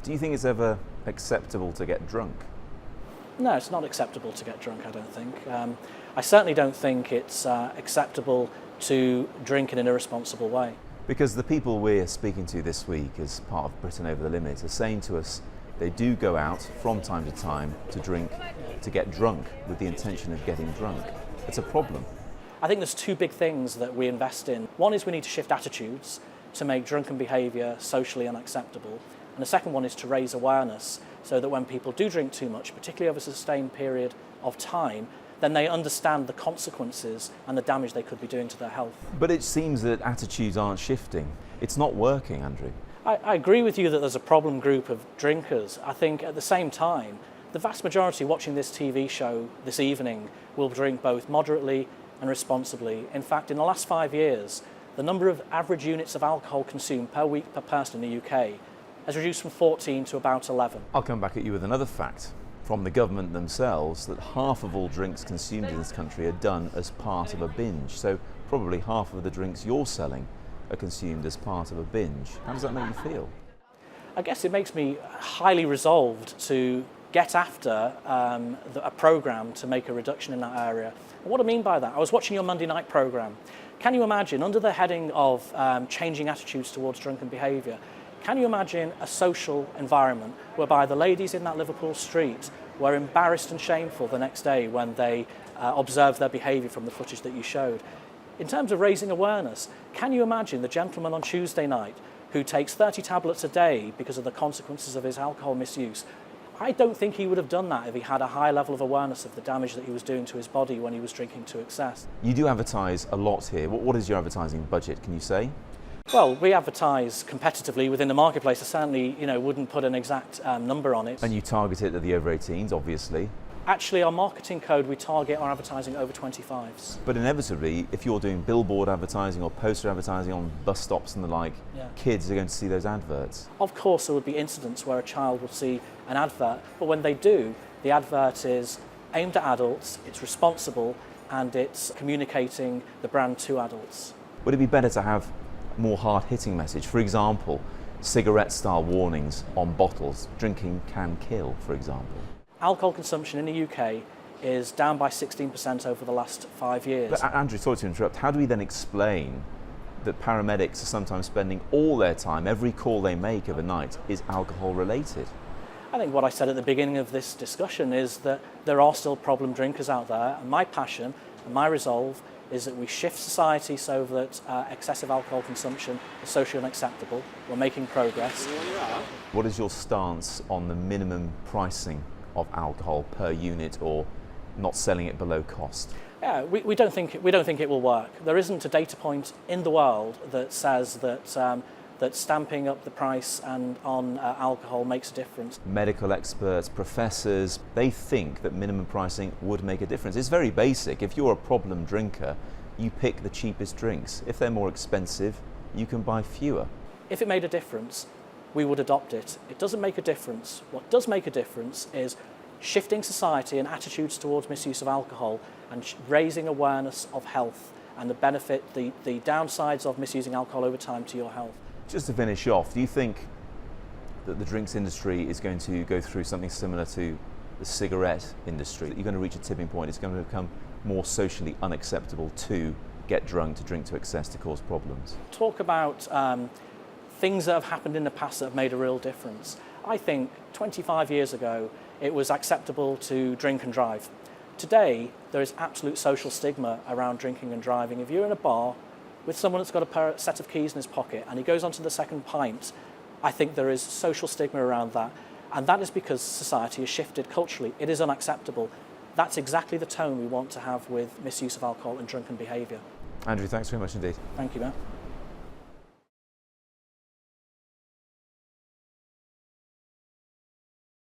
Do you think it's ever acceptable to get drunk? No, it's not acceptable to get drunk, I don't think. I certainly don't think it's acceptable to drink in an irresponsible way. Because the people we're speaking to this week as part of Britain Over the Limit are saying to us they do go out from time to time to drink, to get drunk with the intention of getting drunk. It's a problem. I think there's two big things that we invest in. One is we need to shift attitudes to make drunken behaviour socially unacceptable. And the second one is to raise awareness so that when people do drink too much, particularly over a sustained period of time, then they understand the consequences and the damage they could be doing to their health. But it seems that attitudes aren't shifting. It's not working, Andrew. I agree with you that there's a problem group of drinkers. I think at the same time, the vast majority watching this TV show this evening will drink both moderately and responsibly. In fact, in the last 5 years, the number of average units of alcohol consumed per week per person in the UK has reduced from 14 to about 11. I'll come back at you with another fact from the government themselves that half of all drinks consumed in this country are done as part of a binge. So probably half of the drinks you're selling are consumed as part of a binge. How does that make you feel? I guess it makes me highly resolved to get after a programme to make a reduction in that area. And what I mean by that, I was watching your Monday night programme. Can you imagine, under the heading of changing attitudes towards drunken behaviour, can you imagine a social environment whereby the ladies in that Liverpool street were embarrassed and shameful the next day when they observed their behaviour from the footage that you showed? In terms of raising awareness, can you imagine the gentleman on Tuesday night who takes 30 tablets a day because of the consequences of his alcohol misuse? I don't think he would have done that if he had a high level of awareness of the damage that he was doing to his body when he was drinking to excess. You do advertise a lot here. What is your advertising budget, can you say? Well, we advertise competitively within the marketplace. I certainly, wouldn't put an exact number on it. And you target it at the over 18s, obviously. Actually, our marketing code, we target our advertising over 25s. But inevitably, if you're doing billboard advertising or poster advertising on bus stops and the like, kids are going to see those adverts. Of course, there would be incidents where a child will see an advert, but when they do, the advert is aimed at adults, it's responsible, and it's communicating the brand to adults. Would it be better to have more hard-hitting message? For example, cigarette-style warnings on bottles. Drinking can kill, for example. Alcohol consumption in the UK is down by 16% over the last 5 years. But Andrew, sorry to interrupt, how do we then explain that paramedics are sometimes spending all their time, every call they make overnight is alcohol-related? I think what I said at the beginning of this discussion is that there are still problem drinkers out there, and my passion and my resolve is that we shift society so that excessive alcohol consumption is socially unacceptable. We're making progress. What is your stance on the minimum pricing of alcohol per unit, or not selling it below cost? Yeah, we don't think it will work. There isn't a data point in the world that says that stamping up the price and on alcohol makes a difference. Medical experts, professors, they think that minimum pricing would make a difference. It's very basic. If you're a problem drinker, you pick the cheapest drinks. If they're more expensive, you can buy fewer. If it made a difference, we would adopt it. It doesn't make a difference. What does make a difference is shifting society and attitudes towards misuse of alcohol and raising awareness of health and the benefit, the downsides of misusing alcohol over time to your health. Just to finish off, do you think that the drinks industry is going to go through something similar to the cigarette industry? That you're going to reach a tipping point, it's going to become more socially unacceptable to get drunk, to drink to excess, to cause problems? Talk about things that have happened in the past that have made a real difference. I think 25 years ago it was acceptable to drink and drive. Today there is absolute social stigma around drinking and driving. If you're in a bar with someone that's got a set of keys in his pocket and he goes on to the second pint, I think there is social stigma around that. And that is because society has shifted culturally. It is unacceptable. That's exactly the tone we want to have with misuse of alcohol and drunken behaviour. Andrew, thanks very much indeed. Thank you, Matt.